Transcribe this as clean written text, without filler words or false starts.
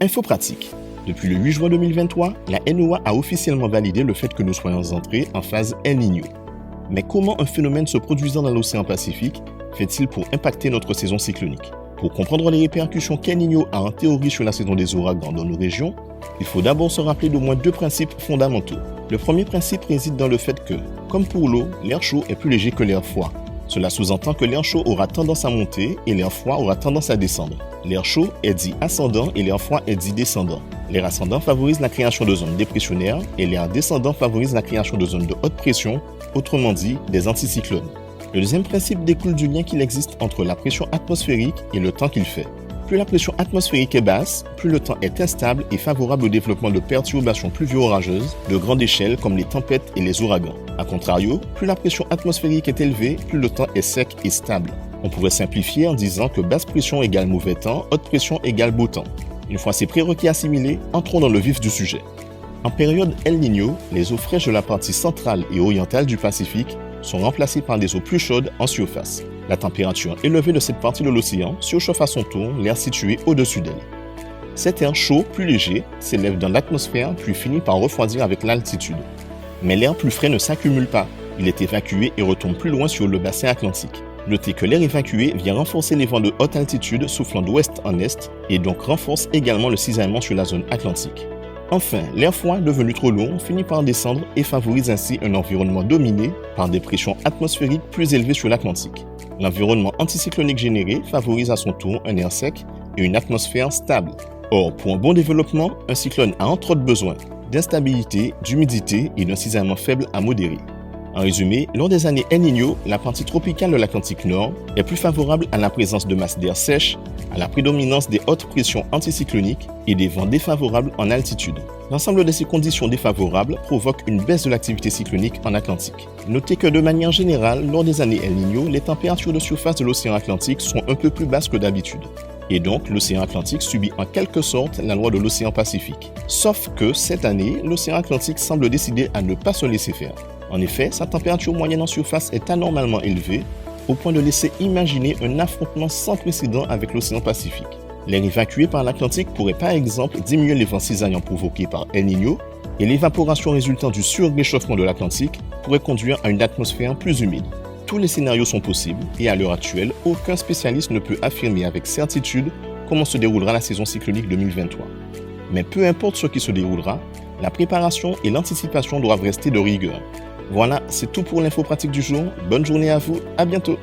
Info pratique. Depuis le 8 juin 2023, la NOAA a officiellement validé le fait que nous soyons entrés en phase El Niño. Mais comment un phénomène se produisant dans l'océan Pacifique fait-il pour impacter notre saison cyclonique? Pour comprendre les répercussions qu'El Niño a en théorie sur la saison des ouragans dans nos régions, il faut d'abord se rappeler d'au moins deux principes fondamentaux. Le premier principe réside dans le fait que, comme pour l'eau, l'air chaud est plus léger que l'air froid. Cela sous-entend que l'air chaud aura tendance à monter et l'air froid aura tendance à descendre. L'air chaud est dit ascendant et l'air froid est dit descendant. L'air ascendant favorise la création de zones dépressionnaires et l'air descendant favorise la création de zones de haute pression, autrement dit des anticyclones. Le deuxième principe découle du lien qu'il existe entre la pression atmosphérique et le temps qu'il fait. Plus la pression atmosphérique est basse, plus le temps est instable et favorable au développement de perturbations pluvio-orageuses de grande échelle comme les tempêtes et les ouragans. A contrario, plus la pression atmosphérique est élevée, plus le temps est sec et stable. On pourrait simplifier en disant que basse pression égale mauvais temps, haute pression égale beau temps. Une fois ces prérequis assimilés, entrons dans le vif du sujet. En période El Niño, les eaux fraîches de la partie centrale et orientale du Pacifique sont remplacées par des eaux plus chaudes en surface. La température élevée de cette partie de l'océan surchauffe à son tour l'air situé au-dessus d'elle. Cet air chaud, plus léger, s'élève dans l'atmosphère puis finit par refroidir avec l'altitude. Mais l'air plus frais ne s'accumule pas, il est évacué et retombe plus loin sur le bassin atlantique. Notez que l'air évacué vient renforcer les vents de haute altitude soufflant d'ouest en est et donc renforce également le cisaillement sur la zone atlantique. Enfin, l'air froid devenu trop long finit par descendre et favorise ainsi un environnement dominé par des pressions atmosphériques plus élevées sur l'Atlantique. L'environnement anticyclonique généré favorise à son tour un air sec et une atmosphère stable. Or, pour un bon développement, un cyclone a entre autres besoin d'instabilité, d'humidité et d'un cisaillement faible à modéré. En résumé, lors des années El Niño, la partie tropicale de l'Atlantique Nord est plus favorable à la présence de masses d'air sèches, à la prédominance des hautes pressions anticycloniques et des vents défavorables en altitude. L'ensemble de ces conditions défavorables provoque une baisse de l'activité cyclonique en Atlantique. Notez que de manière générale, lors des années El Niño, les températures de surface de l'océan Atlantique sont un peu plus basses que d'habitude. Et donc, l'océan Atlantique subit en quelque sorte la loi de l'océan Pacifique. Sauf que, cette année, l'océan Atlantique semble décider à ne pas se laisser faire. En effet, sa température moyenne en surface est anormalement élevée, au point de laisser imaginer un affrontement sans précédent avec l'océan Pacifique. L'air évacué par l'Atlantique pourrait par exemple diminuer les vents cisaillants provoqués par El Niño, et l'évaporation résultant du surréchauffement de l'Atlantique pourrait conduire à une atmosphère plus humide. Tous les scénarios sont possibles, et à l'heure actuelle, aucun spécialiste ne peut affirmer avec certitude comment se déroulera la saison cyclonique 2023. Mais peu importe ce qui se déroulera, la préparation et l'anticipation doivent rester de rigueur. Voilà, c'est tout pour l'info pratique du jour. Bonne journée à vous, à bientôt.